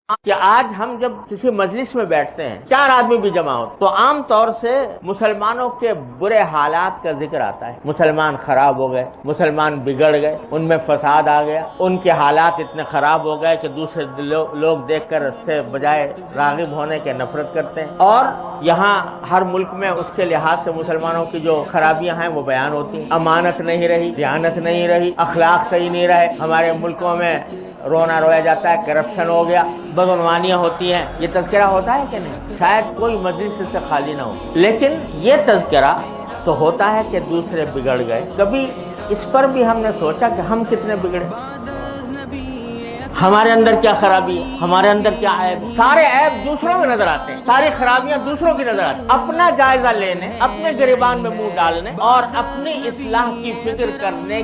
کہ آج ہم جب کسی مجلس میں بیٹھتے ہیں 4 آدمی بھی جمع ہو تو عام طور سے مسلمانوں کے برے حالات کا ذکر آتا ہے. مسلمان خراب ہو گئے, مسلمان بگڑ گئے, ان میں فساد آ گیا, ان کے حالات اتنے خراب ہو گئے کہ دوسرے لوگ دیکھ کر اس سے بجائے راغب ہونے کے نفرت کرتے ہیں. اور یہاں ہر ملک میں اس کے لحاظ سے مسلمانوں کی جو خرابیاں ہیں وہ بیان ہوتی ہیں. امانت نہیں رہی, دیانت نہیں رہی, اخلاق صحیح نہیں رہے, ہمارے ملکوں میں رونا رویا جاتا ہے, کرپشن ہو گیا, بدعنوانیاں ہوتی ہیں. یہ تذکرہ ہوتا ہے کہ نہیں؟ شاید کوئی مجلس سے خالی نہ ہو, لیکن یہ تذکرہ تو ہوتا ہے کہ دوسرے بگڑ گئے. کبھی اس پر بھی ہم نے سوچا کہ ہم کتنے بگڑے, ہمارے اندر کیا خرابی ہے, ہمارے اندر کیا عیب. سارے عیب دوسروں میں نظر آتے ہیں, ساری خرابیاں دوسروں کی نظر آتی ہیں. اپنا جائزہ لینے, اپنے گریبان میں منہ ڈالنے اور اپنی اصلاح کی فکر کرنے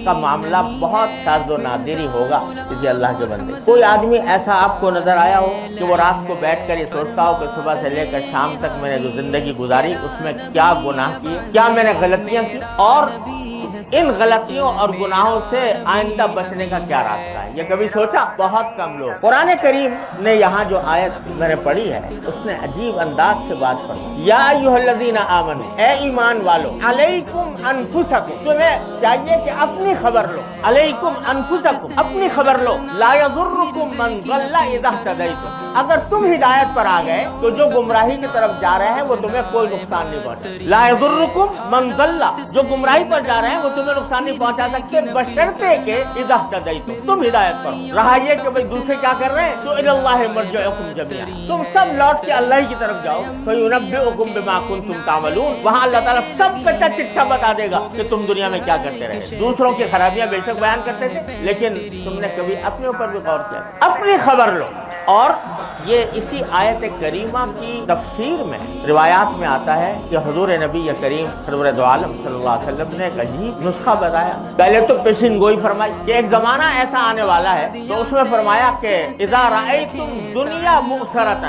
کا معاملہ بہت شاذ و نادر ہی ہوگا کسی اللہ کے بندے. کوئی آدمی ایسا آپ کو نظر آیا ہو کہ وہ رات کو بیٹھ کر یہ سوچتا ہو کہ صبح سے لے کر شام تک میں نے جو زندگی گزاری اس میں کیا گناہ کیے, کیا میں نے غلطیاں کی, اور ان غلطیوں اور گناہوں سے آئندہ بچنے کا کیا راستہ ہے؟ یہ کبھی سوچا؟ بہت کم لوگ. قرآن کریم نے یہاں جو آیت میں نے پڑھی ہے اس نے عجیب انداز سے بات پڑھی. یا ایھا الذین آمنوا, اے ایمان والو, علیکم انفسکم, تمہیں چاہیے کہ اپنی خبر لو. علیکم انفسکم, اپنی خبر لو. لا یضرکم من ضل اذا اہتدیتم, اگر تم ہدایت پر آ گئے تو جو گمراہی کی طرف جا رہے ہیں وہ تمہیں کوئی نقصان نہیں پہنچے. لا یضرکم من ضل, جو گمراہی پر جا رہے ہیں وہ تمہیں نقصان نہیں پہنچا سکتے بشرطے کہ اذا اہتدیتم, تم ہدایت پر ہو. رہا یہ کہ بھئی دوسرے کیا کر رہے ہیں, تو الی اللہ مرجعکم جميعا, تم سب لوٹ کے اللہ ہی کی طرف جاؤ. فینبئکم بما کنتم تعملون, وہاں اللہ تعالیٰ سب کا چٹا بتا دے گا کہ تم دنیا میں کیا کرتے رہے. دوسروں کی خرابیاں بے شک بیان کرتے تھے, لیکن تم نے کبھی اپنے اوپر بھی غور کیا؟ اپنی خبر لو. اور یہ اسی آیت کریمہ کی تفسیر میں روایات میں آتا ہے کہ حضور نبی کریم سرور دو عالم صلی اللہ علیہ وسلم نے ایک عجیب نسخہ بتایا. پہلے تو پیشین گوئی فرمائی کہ ایک زمانہ ایسا آنے والا ہے, تو اس میں فرمایا کہ اذا رأیتم دنیا مؤثرۃ,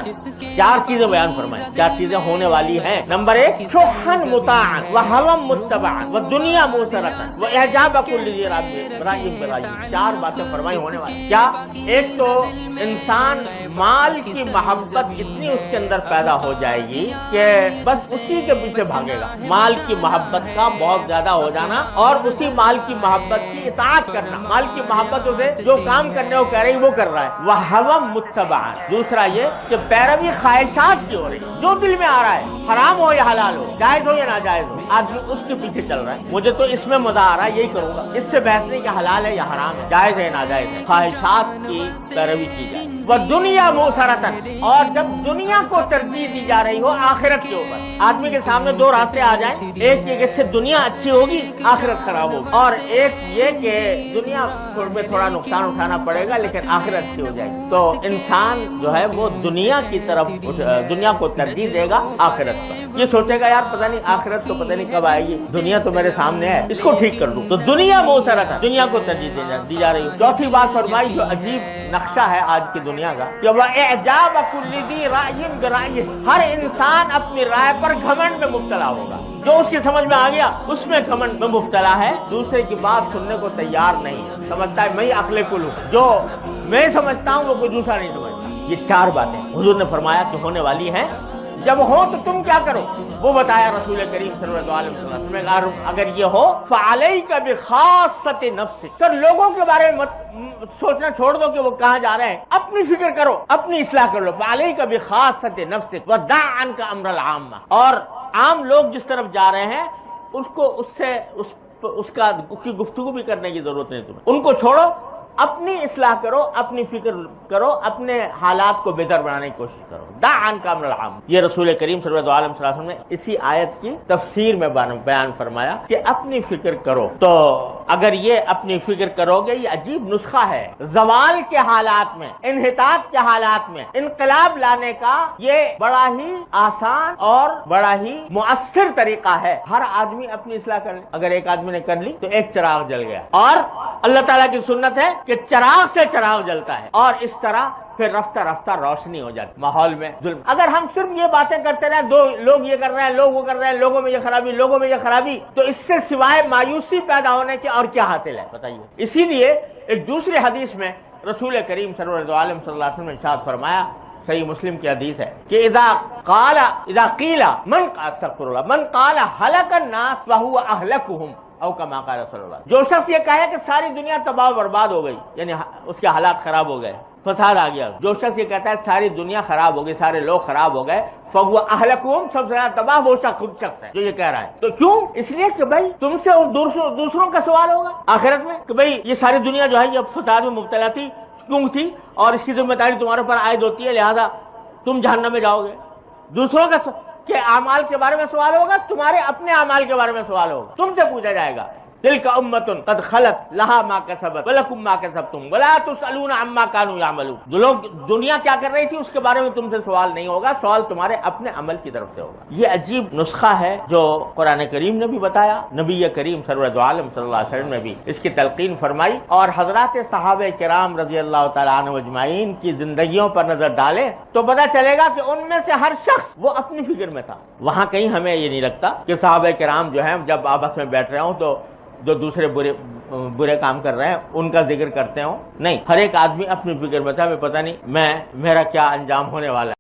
4 چیزیں بیان فرمائی, 4 چیزیں ہونے والی ہیں. نمبر 1, شحًا مطاعًا وہوى متبعًا ودنیا مؤثرۃ واعجاب کل ذی رأی برأی. 4 باتیں فرمائی ہونے والی. کیا؟ ایک تو انسان مال کی محبت اتنی اس کے اندر پیدا ہو جائے گی کہ بس اسی کے پیچھے بھاگے گا. مال کی محبت کا بہت زیادہ ہو جانا اور اسی مال کی محبت کی اطاعت کرنا, مال کی محبت سے جو کام کرنے کو کہہ رہی وہ کر رہا ہے. وہوى متبعًا, دوسرا یہ کہ پیروی خواہشات کی ہو رہی, جو دل میں آ رہا ہے, حرام ہو یا حلال ہو, جائز ہو یا ناجائز ہو, آدمی اس کے پیچھے چل رہا ہے. مجھے تو اس میں مزہ آ رہا ہے, یہی کروں گا. اس سے بحث نہیں کہ حلال ہے یا حرام ہے, جائز ہے ناجائز ہے, خواہشات کی پیروی کی جائے. دنیا مؤثرۃ, اور جب دنیا کو ترجیح دی جا رہی ہو آخرت کے اوپر. آدمی کے سامنے 2 راستے آ جائیں, ایک یہ کہ اس سے دنیا اچھی ہوگی آخرت خراب ہوگی, اور ایک یہ کہ دنیا میں تھوڑا نقصان اٹھانا پڑے گا لیکن آخرت اچھی ہو جائے گی. تو انسان جو ہے وہ دنیا کی طرف, دنیا کو ترجیح دے گا آخرت پر. یہ سوچے گا یار پتہ نہیں آخرت تو پتہ نہیں کب آئے گی, دنیا تو میرے سامنے ہے, اس کو ٹھیک کر دوں. تو دنیا مؤثرۃ, دنیا کو ترجیح دی جا رہی ہے. چوتھی بات فرمائی جو عجیب نقشہ ہے آج کی دنیا کا, کہ وَإِعْجَابَ كُلِّ ذِي رَأْيٍ بِرَأْيِهِ, ہر انسان اپنی رائے پر گھمنڈ میں مبتلا ہوگا. جو اس کی سمجھ میں آ گیا اس میں گھمنڈ میں مبتلا ہے, دوسرے کی بات سننے کو تیار نہیں, سمجھتا ہے میں عقل کل ہوں, جو میں سمجھتا ہوں وہ کوئی دوسرا نہیں سمجھتا. یہ 4 باتیں حضور نے فرمایا کہ ہونے والی ہیں. جب ہو تو تم کیا کرو, وہ بتایا رسول کریم صلی اللہ علیہ وسلم. اگر یہ ہو فعلیک بخاصۃ نفسک, سر لوگوں کے بارے میں سوچنا چھوڑ دو کہ وہ کہاں جا رہے ہیں, اپنی فکر کرو, اپنی اصلاح کر لو. فعلیک بخاصۃ نفسک ودع عنک امر العامہ, اور عام لوگ جس طرف جا رہے ہیں اس کو اس کی گفتگو بھی کرنے کی ضرورت نہیں تمہیں, ان کو چھوڑو, اپنی اصلاح کرو, اپنی فکر کرو, اپنے حالات کو بہتر بنانے کی کوشش کرو. دع عنک امر العام, یہ رسول کریم صلی اللہ علیہ وسلم نے اسی آیت کی تفسیر میں بیان فرمایا کہ اپنی فکر کرو. تو اگر یہ اپنی فکر کرو گے, یہ عجیب نسخہ ہے زوال کے حالات میں, انحطاط کے حالات میں انقلاب لانے کا. یہ بڑا ہی آسان اور بڑا ہی مؤثر طریقہ ہے. ہر آدمی اپنی اصلاح کر لے. اگر ایک آدمی نے کر لی تو ایک چراغ جل گیا, اور اللہ تعالیٰ کی سنت ہے کہ چراغ سے چراغ جلتا ہے, اور اس طرح پھر رفتہ رفتہ روشنی ہو جاتی ماحول میں. ظلم, اگر ہم صرف یہ باتیں کرتے رہے, 2 لوگ یہ کر رہے ہیں, لوگ وہ کر رہے ہیں, لوگوں میں یہ خرابی, لوگوں میں یہ خرابی, تو اس سے سوائے مایوسی پیدا ہونے کے اور کیا حاصل ہے بتائیے. اسی لیے ایک دوسری حدیث میں رسول کریم سرور دو عالم صلی اللہ علیہ وسلم نے ارشاد فرمایا، صحیح مسلم کی حدیث ہے کہ اذا قیل من قال هلك الناس وهو اهلكهم او کما قال رسول اللہ، جو شخص یہ کہے کہ ساری دنیا تباہ و برباد ہو گئی، یعنی اس کے حالات خراب ہو گئے، فساد آ گیا، جو شخص یہ کہتا ہے ساری دنیا خراب ہو گئی، سارے لوگ خراب ہو گئے، فهو اهلكهم، سب سے زیادہ تباہ وہ شخص خود شخص ہے جو یہ کہہ رہا ہے۔ تو کیوں؟ اس لیے کہ بھائی تم سے دوسروں کا سوال ہوگا آخرت میں کہ بھائی یہ ساری دنیا جو ہے یہ فساد میں مبتلا تھی، کیوں تھی، اور اس کی ذمہ داری تمہارے پر عائد ہوتی ہے، لہذا تم جہنم میں جاؤ گے۔ دوسروں کے اعمال کے بارے میں سوال ہوگا، تمہارے اپنے اعمال کے بارے میں سوال ہوگا، تم سے پوچھا جائے گا، تلک امۃ قد خلت لہا ما کسبت ولکم ما کسبتم ولا تسألون عما كانوا يعملون۔ جو لوگ دنیا کیا کر رہی تھی اس کے بارے میں تم سے سوال نہیں ہوگا، سوال تمہارے اپنے عمل کی طرف سے ہوگا۔ یہ عجیب نسخہ ہے جو قرآن کریم نے بھی بتایا، نبی کریم سرور دو عالم صلی اللہ علیہ وسلم نے بھی اس کی تلقین فرمائی، اور حضرات صحابہ کرام رضی اللہ تعالیٰ عنہ اجمعین کی زندگیوں پر نظر ڈالیں تو پتہ چلے گا کہ ان میں سے ہر شخص وہ اپنی فکر میں تھا۔ وہاں کہیں ہمیں یہ نہیں لگتا کہ صحابہ کرام جو ہیں جب آپس میں بیٹھ رہے ہوں تو جو دوسرے برے کام کر رہے ہیں ان کا ذکر کرتے ہوں، نہیں، ہر ایک آدمی اپنی فکر میں تھا، ہمیں پتہ نہیں میرا کیا انجام ہونے والا ہے۔